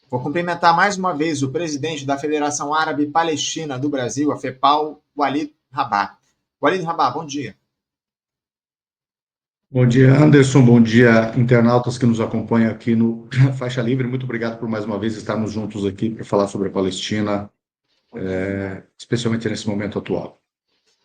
Vou cumprimentar mais uma vez o presidente da Federação Árabe Palestina do Brasil, a FEPAL, Walid Rabah. Walid Rabah, bom dia. Bom dia, Anderson. Bom dia, internautas que nos acompanham aqui no Faixa Livre. Muito obrigado por mais uma vez estarmos juntos aqui para falar sobre a Palestina, especialmente nesse momento atual.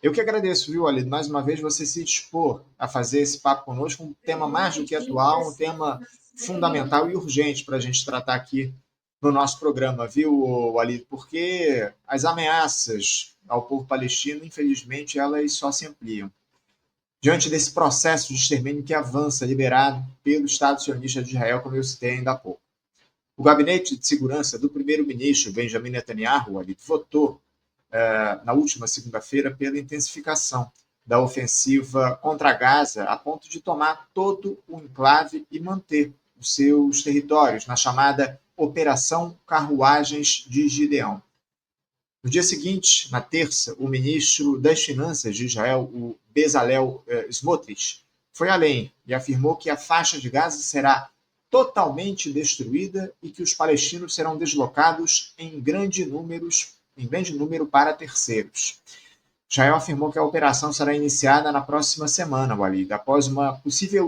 Eu que agradeço, viu, Walid, mais uma vez você se dispor a fazer esse papo conosco, um tema mais do que atual, um tema fundamental e urgente para a gente tratar aqui no nosso programa, viu, Walid? Porque as ameaças ao povo palestino, infelizmente, elas só se ampliam. Diante desse processo de extermínio que avança, liderado pelo Estado sionista de Israel, como eu citei ainda há pouco. O Gabinete de Segurança do primeiro-ministro Benjamin Netanyahu votou na última segunda-feira pela intensificação da ofensiva contra Gaza, a ponto de tomar todo o enclave e manter os seus territórios na chamada Operação Carruagens de Gideão. No dia seguinte, na terça, o ministro das Finanças de Israel, o Bezalel Smotrich, foi além e afirmou que a faixa de Gaza será totalmente destruída e que os palestinos serão deslocados em grande número para terceiros. Israel afirmou que a operação será iniciada na próxima semana, Walid, após uma possível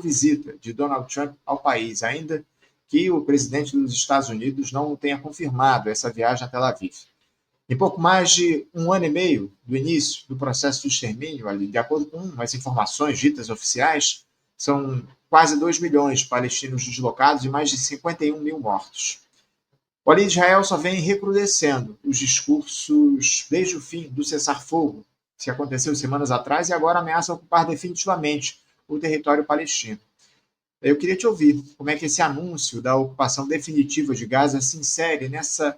visita de Donald Trump ao país, ainda que o presidente dos Estados Unidos não tenha confirmado essa viagem a Tel Aviv. Em pouco mais de um ano e meio do início do processo de extermínio, ali, de acordo com as informações ditas oficiais, são quase 2 milhões de palestinos deslocados e mais de 51 mil mortos. O ali Israel só vem recrudescendo os discursos desde o fim do cessar-fogo, que aconteceu semanas atrás, e agora ameaça ocupar definitivamente o território palestino. Eu queria te ouvir como é que esse anúncio da ocupação definitiva de Gaza se insere nessa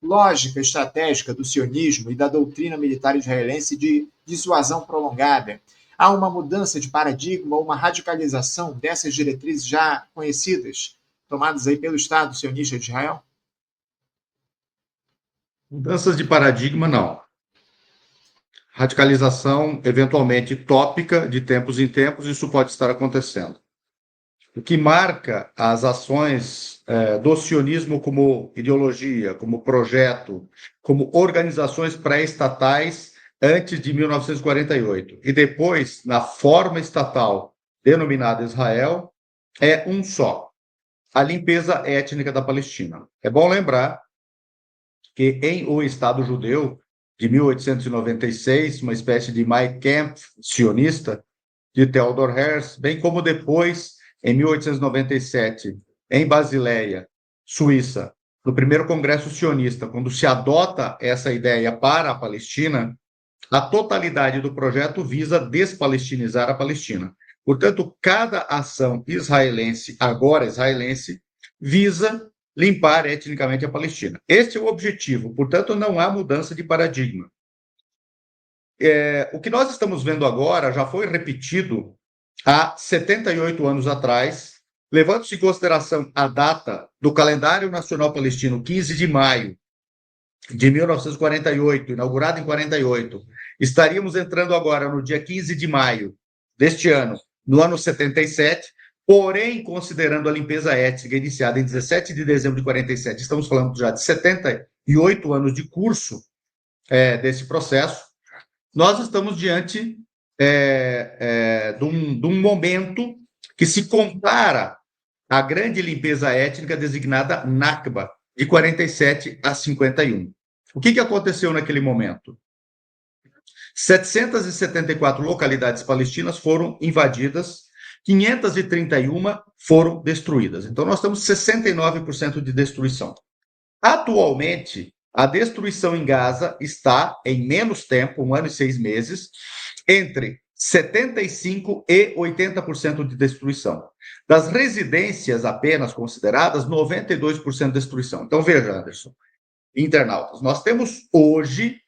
lógica estratégica do sionismo e da doutrina militar israelense de dissuasão prolongada. Há uma mudança de paradigma, uma radicalização dessas diretrizes já conhecidas, tomadas aí pelo Estado sionista de Israel? Mudanças de paradigma, não. Radicalização, eventualmente tópica, de tempos em tempos, isso pode estar acontecendo. O que marca as ações do sionismo como ideologia, como projeto, como organizações pré-estatais antes de 1948 e depois na forma estatal denominada Israel, é um só: a limpeza étnica da Palestina. É bom lembrar que em O Estado Judeu, de 1896, uma espécie de Mein Kampf sionista, de Theodor Herzl, bem como depois, em 1897, em Basileia, Suíça, no primeiro Congresso Sionista, quando se adota essa ideia para a Palestina, a totalidade do projeto visa despalestinizar a Palestina. Portanto, cada ação israelense, agora israelense, visa limpar etnicamente a Palestina. Este é o objetivo, portanto, não há mudança de paradigma. O que nós estamos vendo agora já foi repetido há 78 anos atrás, levando-se em consideração a data do calendário nacional palestino, 15 de maio de 1948, inaugurado em 48. Estaríamos entrando agora no dia 15 de maio deste ano, no ano 77, porém, considerando a limpeza étnica iniciada em 17 de dezembro de 47, estamos falando já de 78 anos de curso desse processo. Nós estamos diante de um momento que se compara à grande limpeza étnica designada Nakba, de 47 a 51. O que aconteceu naquele momento? 774 localidades palestinas foram invadidas, 531 foram destruídas. Então, nós temos 69% de destruição. Atualmente, a destruição em Gaza está, em menos tempo, 1 ano e 6 meses, entre 75% e 80% de destruição. Das residências apenas consideradas, 92% de destruição. Então, veja, Anderson, internautas, nós temos hoje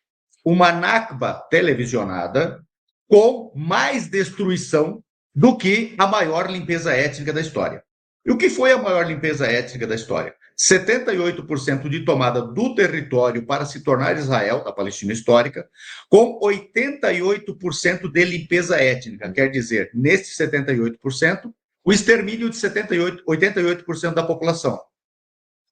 uma Nakba televisionada com mais destruição do que a maior limpeza étnica da história. E o que foi a maior limpeza étnica da história? 78% de tomada do território para se tornar Israel, da Palestina histórica, com 88% de limpeza étnica. Quer dizer, nesses 78%, o extermínio de 88% da população.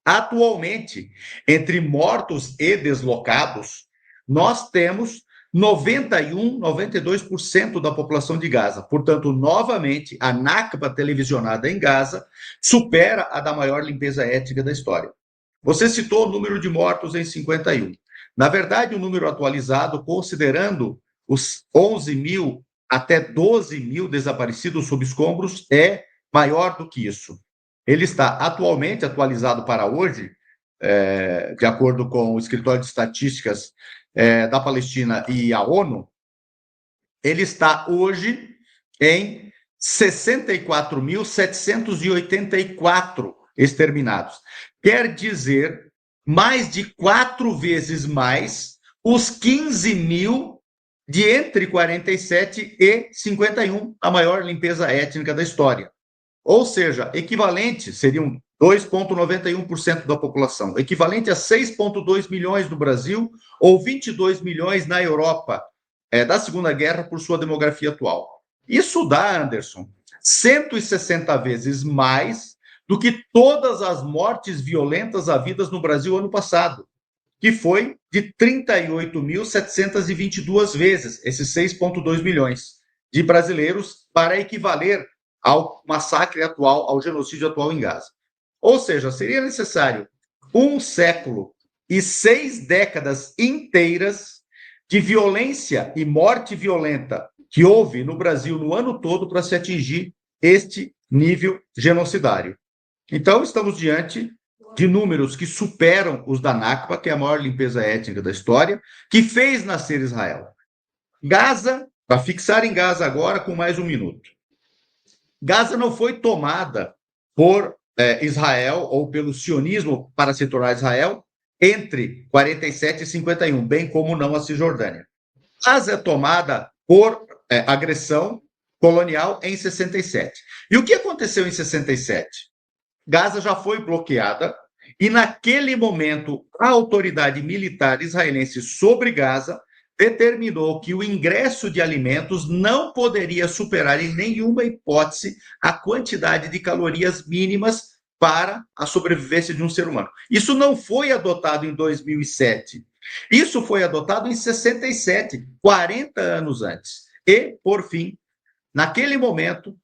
Atualmente, entre mortos e deslocados, nós temos 91, 92% da população de Gaza. Portanto, novamente, a Nakba televisionada em Gaza supera a da maior limpeza étnica da história. Você citou o número de mortos em 51. Na verdade, o número atualizado, considerando os 11 mil até 12 mil desaparecidos sob escombros, é maior do que isso. Ele está atualmente atualizado para hoje, de acordo com o Escritório de Estatísticas da Palestina e a ONU, ele está hoje em 64.784 exterminados. Quer dizer, mais de 4 vezes mais os 15 mil de entre 47 e 51, a maior limpeza étnica da história. Ou seja, equivalente, seriam 2,91% da população, equivalente a 6,2 milhões no Brasil ou 22 milhões na Europa, da Segunda Guerra, por sua demografia atual. Isso dá, Anderson, 160 vezes mais do que todas as mortes violentas havidas no Brasil ano passado, que foi de 38.722 vezes, esses 6,2 milhões de brasileiros, para equivaler ao massacre atual, ao genocídio atual em Gaza. Ou seja, seria necessário 1 século e 6 décadas inteiras de violência e morte violenta que houve no Brasil no ano todo para se atingir este nível genocidário. Então, estamos diante de números que superam os da Nakba, que é a maior limpeza étnica da história, que fez nascer Israel. Gaza, para fixar em Gaza agora com mais um minuto. Gaza não foi tomada por Israel ou pelo sionismo para se tornar Israel entre 47 e 51, bem como não a Cisjordânia. Gaza é tomada por agressão colonial em 67. E o que aconteceu em 67? Gaza já foi bloqueada e, naquele momento, a autoridade militar israelense sobre Gaza determinou que o ingresso de alimentos não poderia superar, em nenhuma hipótese, a quantidade de calorias mínimas para a sobrevivência de um ser humano. Isso não foi adotado em 2007. Isso foi adotado em 67, 40 anos antes. E, por fim, naquele momento,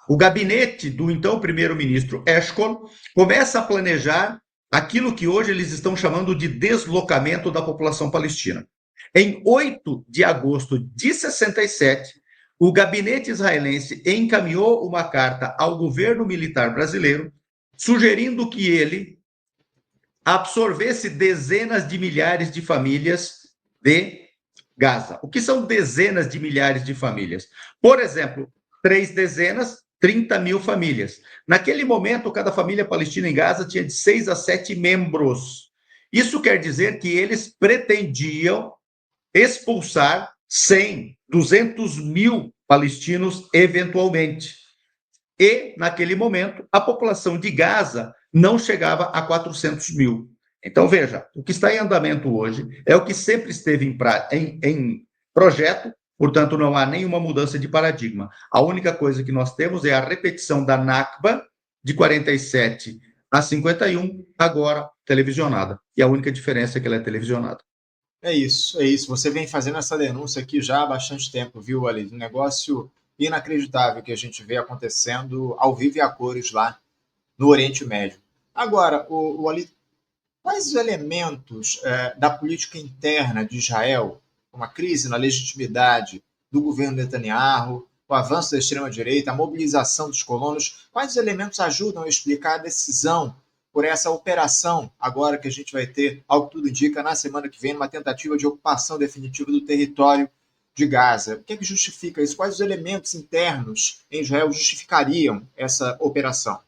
o gabinete do então primeiro-ministro Eshkol começa a planejar aquilo que hoje eles estão chamando de deslocamento da população palestina. Em 8 de agosto de 67, o gabinete israelense encaminhou uma carta ao governo militar brasileiro, sugerindo que ele absorvesse dezenas de milhares de famílias de Gaza. O que são dezenas de milhares de famílias? Por exemplo, 3 dezenas, 30 mil famílias. Naquele momento, cada família palestina em Gaza tinha de 6 a 7 membros. Isso quer dizer que eles pretendiam expulsar 100, 200 mil palestinos eventualmente. E, naquele momento, a população de Gaza não chegava a 400 mil. Então, veja, o que está em andamento hoje é o que sempre esteve em projeto, portanto, não há nenhuma mudança de paradigma. A única coisa que nós temos é a repetição da Nakba de 47 a 51, agora televisionada. E a única diferença é que ela é televisionada. É isso, é isso. Você vem fazendo essa denúncia aqui já há bastante tempo, viu, Ali? Um negócio inacreditável que a gente vê acontecendo ao vivo e a cores lá no Oriente Médio. Agora, o Ali, quais os elementos da política interna de Israel, uma crise na legitimidade do governo Netanyahu, o avanço da extrema-direita, a mobilização dos colonos, quais os elementos ajudam a explicar a decisão por essa operação, agora que a gente vai ter, ao que tudo indica, na semana que vem, uma tentativa de ocupação definitiva do território de Gaza? O que é que justifica isso? Quais os elementos internos em Israel justificariam essa operação?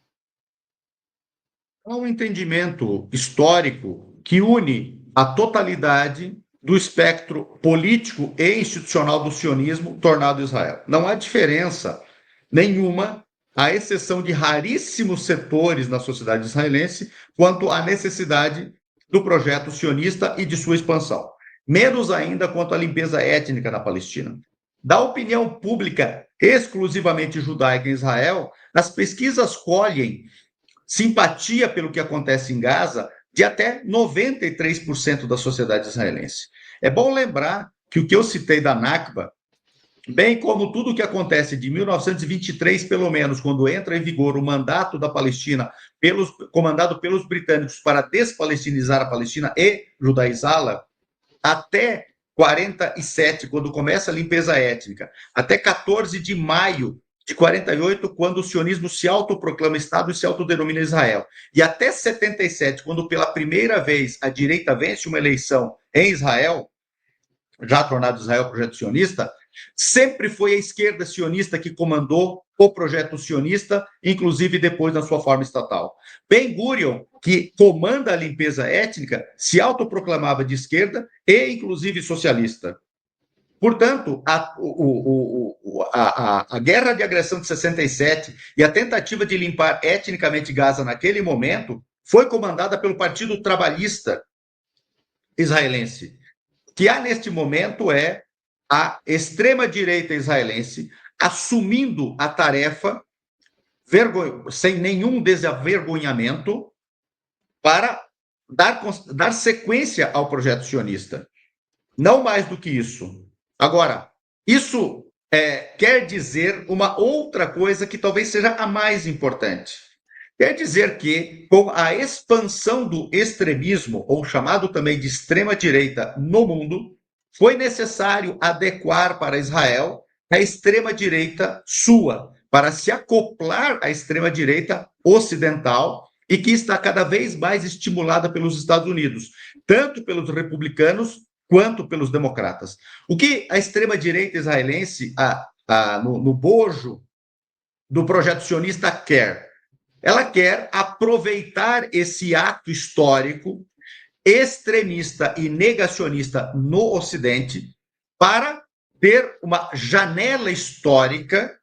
Há um entendimento histórico que une a totalidade do espectro político e institucional do sionismo tornado Israel. Não há diferença nenhuma, à exceção de raríssimos setores na sociedade israelense, quanto à necessidade do projeto sionista e de sua expansão. Menos ainda quanto à limpeza étnica na Palestina. Da opinião pública exclusivamente judaica em Israel, as pesquisas colhem simpatia pelo que acontece em Gaza de até 93% da sociedade israelense. É bom lembrar que o que eu citei da Nakba, bem como tudo o que acontece de 1923, pelo menos, quando entra em vigor o mandato da Palestina, comandado pelos britânicos para despalestinizar a Palestina e judaizá-la, até 47, quando começa a limpeza étnica, até 14 de maio de 48, quando o sionismo se autoproclama Estado e se autodenomina Israel, e até 77, quando pela primeira vez a direita vence uma eleição em Israel, já tornado Israel projeto sionista, sempre foi a esquerda sionista que comandou o projeto sionista, inclusive depois na sua forma estatal. Ben-Gurion, que comanda a limpeza étnica, se autoproclamava de esquerda e, inclusive, socialista. Portanto, a guerra de agressão de 67 e a tentativa de limpar etnicamente Gaza naquele momento foi comandada pelo Partido Trabalhista israelense. O que há neste momento é a extrema-direita israelense assumindo a tarefa sem nenhum desavergonhamento para dar sequência ao projeto sionista. Não mais do que isso. Agora, isso quer dizer uma outra coisa que talvez seja a mais importante. Quer dizer que, com a expansão do extremismo, ou chamado também de extrema-direita, no mundo, foi necessário adequar para Israel a extrema-direita sua, para se acoplar à extrema-direita ocidental e que está cada vez mais estimulada pelos Estados Unidos, tanto pelos republicanos quanto pelos democratas. O que a extrema-direita israelense, no bojo do projeto sionista, quer? Ela quer aproveitar esse ato histórico extremista e negacionista no Ocidente para ter uma janela histórica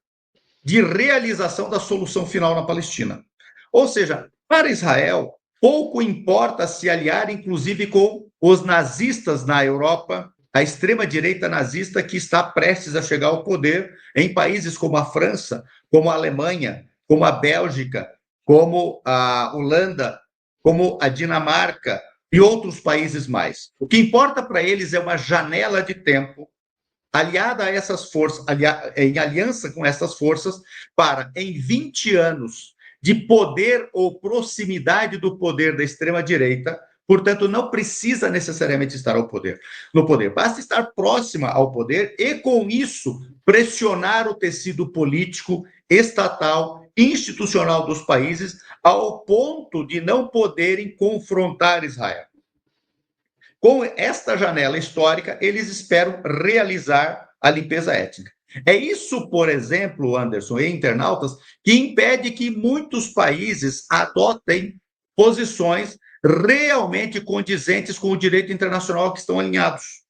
de realização da solução final na Palestina. Ou seja, para Israel, pouco importa se aliar, inclusive, com os nazistas na Europa, a extrema-direita nazista que está prestes a chegar ao poder em países como a França, como a Alemanha, como a Bélgica, como a Holanda, como a Dinamarca e outros países mais. O que importa para eles é uma janela de tempo aliada a essas forças, em aliança com essas forças, para, em 20 anos de poder ou proximidade do poder da extrema-direita, portanto, não precisa necessariamente estar no poder, basta estar próxima ao poder e, com isso, pressionar o tecido político, estatal, institucional dos países, ao ponto de não poderem confrontar Israel. Com esta janela histórica, eles esperam realizar a limpeza étnica. É isso, por exemplo, Anderson e internautas, que impede que muitos países adotem posições realmente condizentes com o direito internacional que estão alinhados.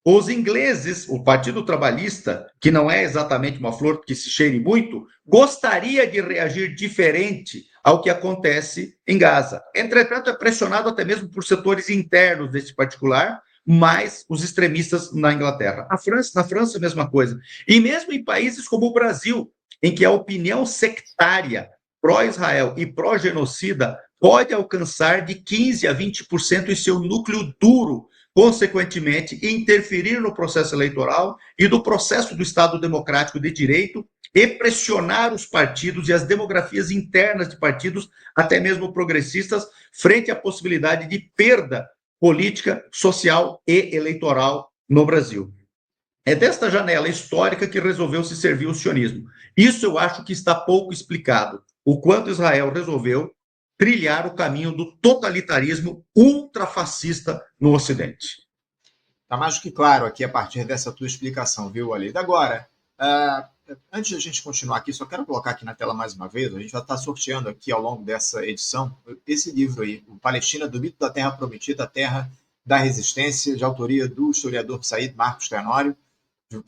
Os ingleses, o Partido Trabalhista, que não é exatamente uma flor que se cheire muito, gostaria de reagir diferente ao que acontece em Gaza. Entretanto, é pressionado até mesmo por setores internos desse particular, mais os extremistas na Inglaterra. Na França, a mesma coisa. E mesmo em países como o Brasil, em que a opinião sectária pró-Israel e pró-genocida pode alcançar de 15% a 20% em seu núcleo duro, consequentemente, interferir no processo eleitoral e do processo do Estado democrático de direito e pressionar os partidos e as demografias internas de partidos, até mesmo progressistas, frente à possibilidade de perda política, social e eleitoral no Brasil. É desta janela histórica que resolveu se servir o sionismo. Isso eu acho que está pouco explicado, o quanto Israel resolveu trilhar o caminho do totalitarismo ultrafascista no Ocidente. Está mais do que claro aqui a partir dessa tua explicação, viu, Alida? Agora, antes de a gente continuar aqui, só quero colocar aqui na tela mais uma vez, a gente vai estar sorteando aqui ao longo dessa edição esse livro aí, o Palestina, do mito da Terra Prometida, a Terra da Resistência, de autoria do historiador Said Marcos Tenório,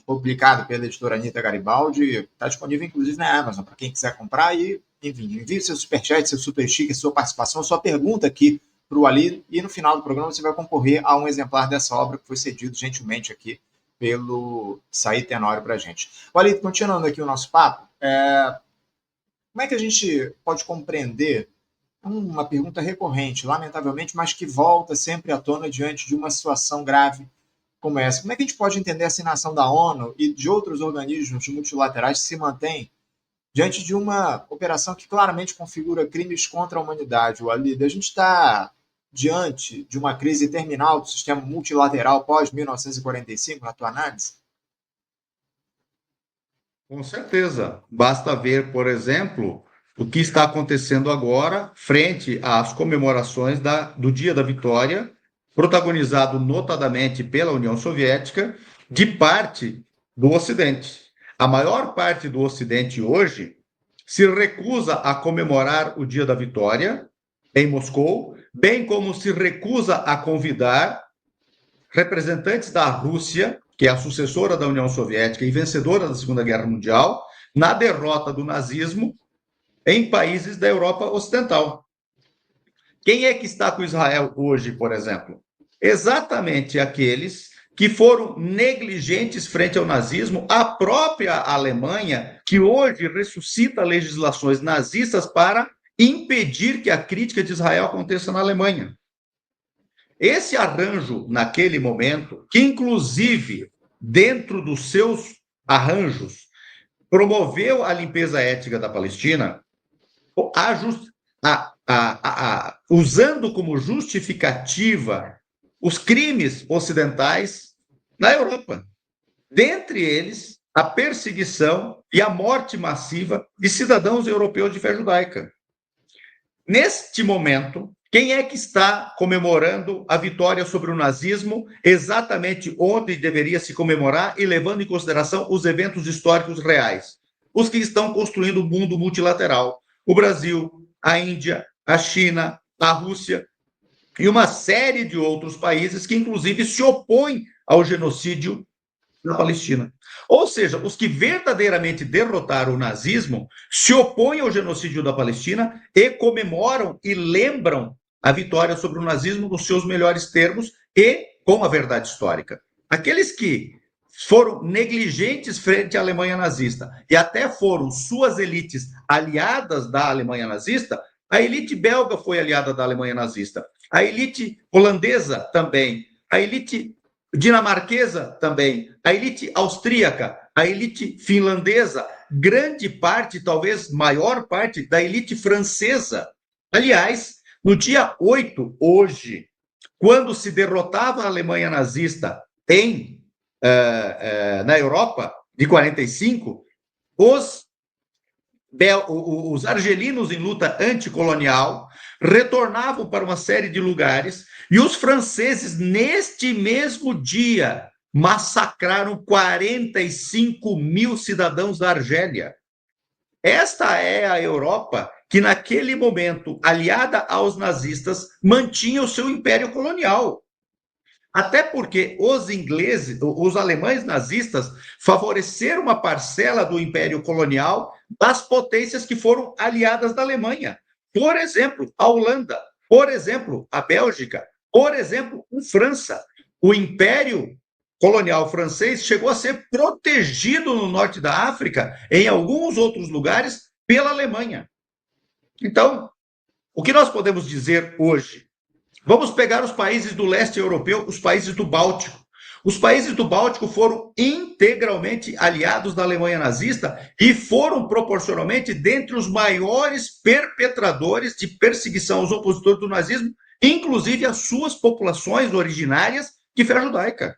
publicado pela editora Anita Garibaldi, está disponível inclusive na Amazon, para quem quiser comprar, e enfim, envie seu superchat, seu super sticker, sua participação, sua pergunta aqui para o Ali, e no final do programa você vai concorrer a um exemplar dessa obra que foi cedido gentilmente aqui pelo Said Tenório para a gente. Ali, continuando aqui o nosso papo, como é que a gente pode compreender É uma pergunta recorrente, lamentavelmente, mas que volta sempre à tona diante de uma situação grave como essa. Como é que a gente pode entender essa inação da ONU e de outros organismos multilaterais que se mantêm diante de uma operação que claramente configura crimes contra a humanidade? Walid, a gente está diante de uma crise terminal do sistema multilateral pós-1945, na tua análise? Com certeza. Basta ver, por exemplo, o que está acontecendo agora frente às comemorações do Dia da Vitória, protagonizado notadamente pela União Soviética, de parte do Ocidente. A maior parte do Ocidente hoje se recusa a comemorar o Dia da Vitória em Moscou, bem como se recusa a convidar representantes da Rússia, que é a sucessora da União Soviética e vencedora da Segunda Guerra Mundial, na derrota do nazismo em países da Europa Ocidental. Quem é que está com Israel hoje, por exemplo? Exatamente aqueles que foram negligentes frente ao nazismo, a própria Alemanha, que hoje ressuscita legislações nazistas para impedir que a crítica de Israel aconteça na Alemanha. Esse arranjo, naquele momento, que inclusive, dentro dos seus arranjos, promoveu a limpeza étnica da Palestina, usando como justificativa os crimes ocidentais na Europa. Dentre eles, a perseguição e a morte massiva de cidadãos europeus de fé judaica. Neste momento, quem é que está comemorando a vitória sobre o nazismo exatamente onde deveria se comemorar e levando em consideração os eventos históricos reais? Os que estão construindo o mundo multilateral. O Brasil, a Índia, a China, a Rússia e uma série de outros países que, inclusive, se opõem ao genocídio na Palestina. Ou seja, os que verdadeiramente derrotaram o nazismo se opõem ao genocídio da Palestina e comemoram e lembram a vitória sobre o nazismo nos seus melhores termos e com a verdade histórica. Aqueles que foram negligentes frente à Alemanha nazista e até foram suas elites aliadas da Alemanha nazista, a elite belga foi aliada da Alemanha nazista, a elite holandesa também, a elite dinamarquesa também, a elite austríaca, a elite finlandesa, grande parte, talvez maior parte, da elite francesa. Aliás, no dia 8, hoje, quando se derrotava a Alemanha nazista na Europa, de 45, os argelinos em luta anticolonial retornavam para uma série de lugares e os franceses, neste mesmo dia, massacraram 45 mil cidadãos da Argélia. Esta é a Europa que, naquele momento, aliada aos nazistas, mantinha o seu império colonial. Até porque os ingleses, os alemães nazistas, favoreceram uma parcela do império colonial das potências que foram aliadas da Alemanha. Por exemplo, a Holanda, por exemplo, a Bélgica, por exemplo, a França. O império colonial francês chegou a ser protegido no norte da África, em alguns outros lugares, pela Alemanha. Então, o que nós podemos dizer hoje? Vamos pegar os países do leste europeu, os países do Báltico. Os países do Báltico foram integralmente aliados da Alemanha nazista e foram proporcionalmente dentre os maiores perpetradores de perseguição aos opositores do nazismo, inclusive as suas populações originárias de fé judaica.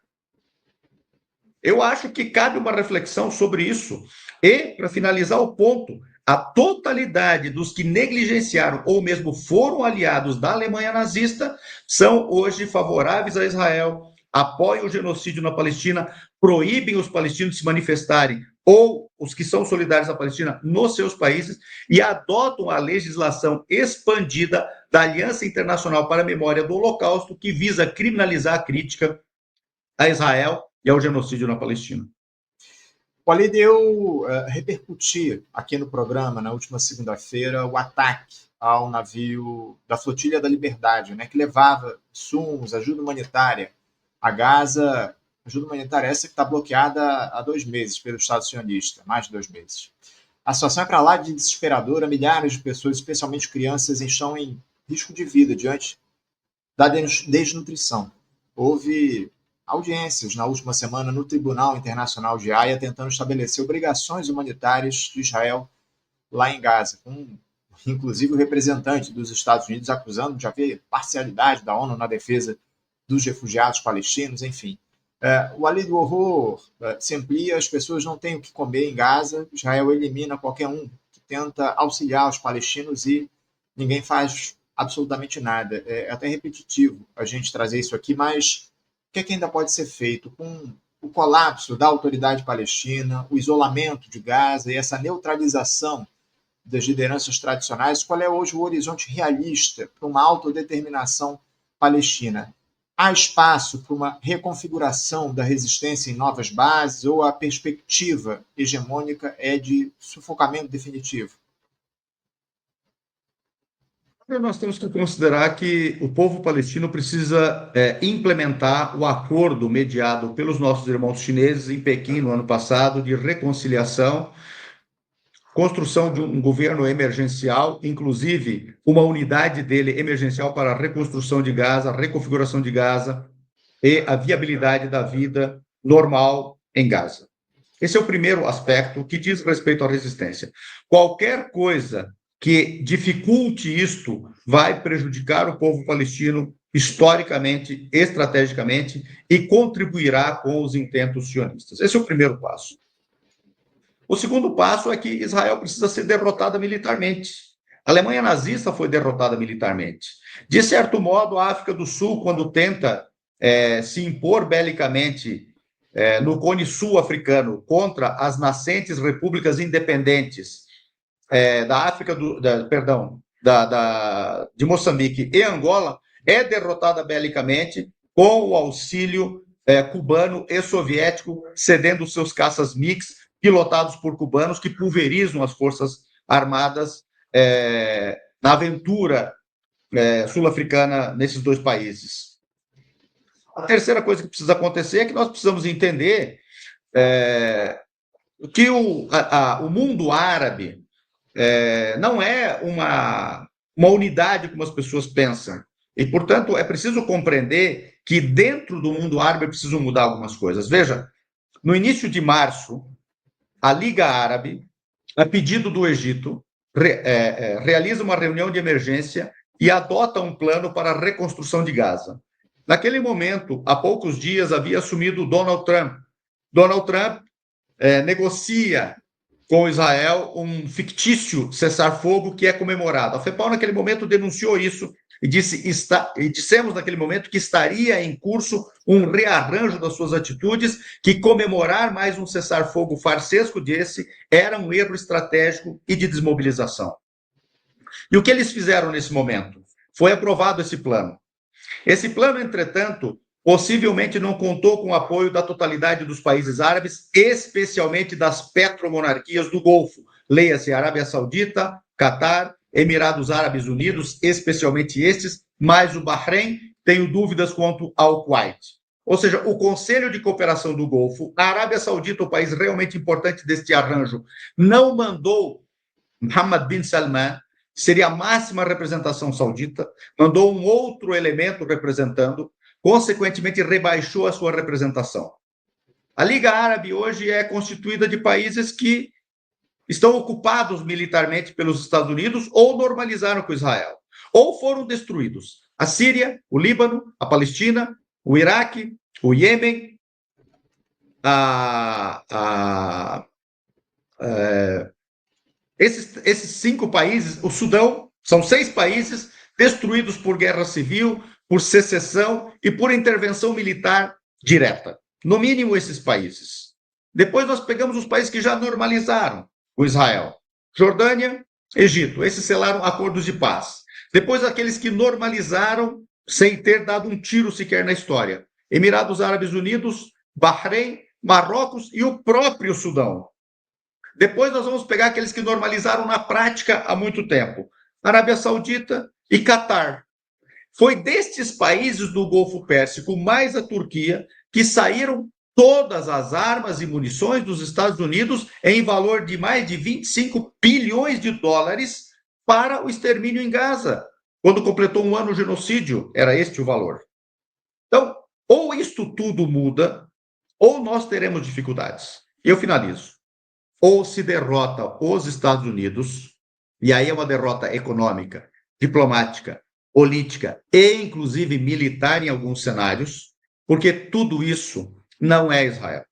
Eu acho que cabe uma reflexão sobre isso. E, para finalizar o ponto, a totalidade dos que negligenciaram ou mesmo foram aliados da Alemanha nazista são hoje favoráveis a Israel, apoiam o genocídio na Palestina, proíbem os palestinos de se manifestarem ou os que são solidários à Palestina nos seus países e adotam a legislação expandida da Aliança Internacional para a Memória do Holocausto, que visa criminalizar a crítica a Israel e ao genocídio na Palestina. Walid, eu repercuti aqui no programa, na última segunda-feira, o ataque ao navio da Flotilha da Liberdade, né, que levava insumos, ajuda humanitária a Gaza, ajuda humanitária essa que está bloqueada há 2 meses pelo Estado sionista, mais de 2 meses. A situação é para lá de desesperadora, milhares de pessoas, especialmente crianças, estão em risco de vida diante da desnutrição. Houve audiências na última semana no Tribunal Internacional de Haia tentando estabelecer obrigações humanitárias de Israel lá em Gaza, com inclusive o representante dos Estados Unidos acusando de haver parcialidade da ONU na defesa dos refugiados palestinos, enfim. O alívio do horror se amplia, as pessoas não têm o que comer em Gaza, Israel elimina qualquer um que tenta auxiliar os palestinos e ninguém faz absolutamente nada. É até repetitivo a gente trazer isso aqui, mas o que é que ainda pode ser feito com o colapso da autoridade palestina, o isolamento de Gaza e essa neutralização das lideranças tradicionais? Qual é hoje o horizonte realista para uma autodeterminação palestina? Há espaço para uma reconfiguração da resistência em novas bases ou a perspectiva hegemônica é de sufocamento definitivo? Nós temos que considerar que o povo palestino precisa implementar o acordo mediado pelos nossos irmãos chineses em Pequim no ano passado de reconciliação, construção de um governo emergencial, inclusive uma unidade dele emergencial para a reconstrução de Gaza, a reconfiguração de Gaza e a viabilidade da vida normal em Gaza. Esse é o primeiro aspecto que diz respeito à resistência. Qualquer coisa que dificulte isto vai prejudicar o povo palestino historicamente, estrategicamente e contribuirá com os intentos sionistas. Esse é o primeiro passo. O segundo passo é que Israel precisa ser derrotada militarmente. A Alemanha nazista foi derrotada militarmente. De certo modo, a África do Sul, quando tenta se impor belicamente no Cone Sul africano contra as nascentes repúblicas independentes da África de Moçambique e Angola, é derrotada belicamente com o auxílio cubano e soviético, cedendo seus caças MiGs pilotados por cubanos que pulverizam as forças armadas na aventura sul-africana nesses dois países. A terceira coisa que precisa acontecer é que nós precisamos entender que o mundo árabe não é uma unidade como as pessoas pensam. E, portanto, é preciso compreender que dentro do mundo árabe é preciso mudar algumas coisas. Veja, no início de março, a Liga Árabe, a pedido do Egito, realiza uma reunião de emergência e adota um plano para a reconstrução de Gaza. Naquele momento, há poucos dias, havia assumido Donald Trump. Donald Trump negocia com Israel um fictício cessar-fogo que é comemorado. A FEPAL, naquele momento, denunciou isso e dissemos naquele momento que estaria em curso um rearranjo das suas atitudes, que comemorar mais um cessar-fogo farsesco desse era um erro estratégico e de desmobilização. E o que eles fizeram nesse momento? Foi aprovado esse plano. Esse plano, entretanto, possivelmente não contou com o apoio da totalidade dos países árabes, especialmente das petromonarquias do Golfo. Leia-se Arábia Saudita, Catar, Emirados Árabes Unidos, especialmente estes, mais o Bahrein, tenho dúvidas quanto ao Kuwait. Ou seja, o Conselho de Cooperação do Golfo, a Arábia Saudita, o país realmente importante deste arranjo, não mandou Mohammed bin Salman, seria a máxima representação saudita, mandou um outro elemento representando, consequentemente rebaixou a sua representação. A Liga Árabe hoje é constituída de países que estão ocupados militarmente pelos Estados Unidos ou normalizaram com Israel, ou foram destruídos. A Síria, o Líbano, a Palestina, o Iraque, o Iêmen, esses 5 países, o Sudão, são 6 países destruídos por guerra civil, por secessão e por intervenção militar direta. No mínimo, esses países. Depois nós pegamos os países que já normalizaram com Israel. Jordânia, Egito. Esses selaram acordos de paz. Depois, aqueles que normalizaram sem ter dado um tiro sequer na história. Emirados Árabes Unidos, Bahrein, Marrocos e o próprio Sudão. Depois nós vamos pegar aqueles que normalizaram na prática há muito tempo. Arábia Saudita e Catar. Foi destes países do Golfo Pérsico, mais a Turquia, que saíram todas as armas e munições dos Estados Unidos em valor de mais de 25 bilhões de dólares para o extermínio em Gaza. Quando completou um ano o genocídio, era este o valor. Então, ou isto tudo muda, ou nós teremos dificuldades. Eu finalizo. Ou se derrota os Estados Unidos, e aí é uma derrota econômica, diplomática, política e, inclusive, militar em alguns cenários, porque tudo isso não é Israel.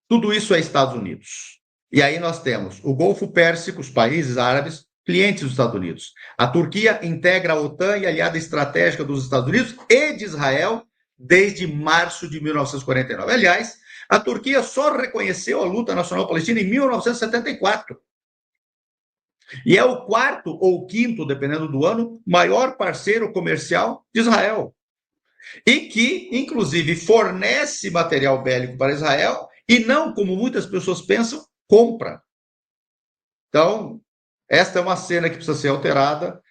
Tudo isso é Estados Unidos. E aí nós temos o Golfo Pérsico, os países árabes, clientes dos Estados Unidos. A Turquia integra a OTAN e aliada estratégica dos Estados Unidos e de Israel desde março de 1949. Aliás, a Turquia só reconheceu a luta nacional palestina em 1974. E é o quarto ou quinto, dependendo do ano, maior parceiro comercial de Israel. E que, inclusive, fornece material bélico para Israel e não, como muitas pessoas pensam, compra. Então, esta é uma cena que precisa ser alterada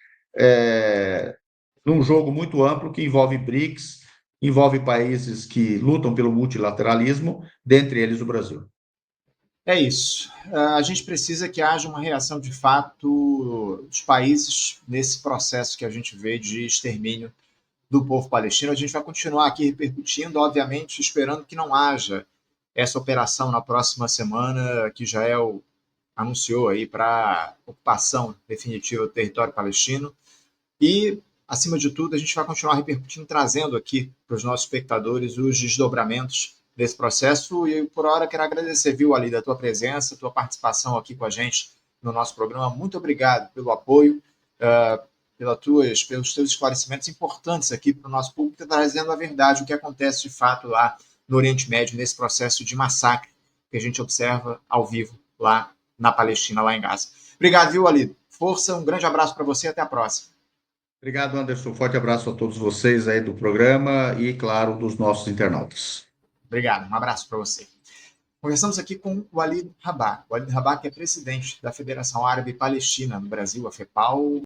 num jogo muito amplo que envolve BRICS, envolve países que lutam pelo multilateralismo, dentre eles o Brasil. É isso. A gente precisa que haja uma reação de fato dos países nesse processo que a gente vê de extermínio do povo palestino. A gente vai continuar aqui repercutindo, obviamente, esperando que não haja essa operação na próxima semana, que Israel anunciou aí para ocupação definitiva do território palestino. E, acima de tudo, a gente vai continuar repercutindo, trazendo aqui para os nossos espectadores os desdobramentos desse processo. E, por hora, quero agradecer, viu, Ali, da tua presença, tua participação aqui com a gente no nosso programa. Muito obrigado pelo apoio, pelos teus esclarecimentos importantes aqui para o nosso público, trazendo a verdade, o que acontece de fato lá no Oriente Médio, nesse processo de massacre que a gente observa ao vivo lá na Palestina, lá em Gaza. Obrigado, viu, Ali? Força, um grande abraço para você e até a próxima. Obrigado, Anderson. Forte abraço a todos vocês aí do programa e, claro, dos nossos internautas. Obrigado, um abraço para você. Conversamos aqui com o Walid Rabah. O Walid Rabah, que é presidente da Federação Árabe Palestina no Brasil, a FEPAL.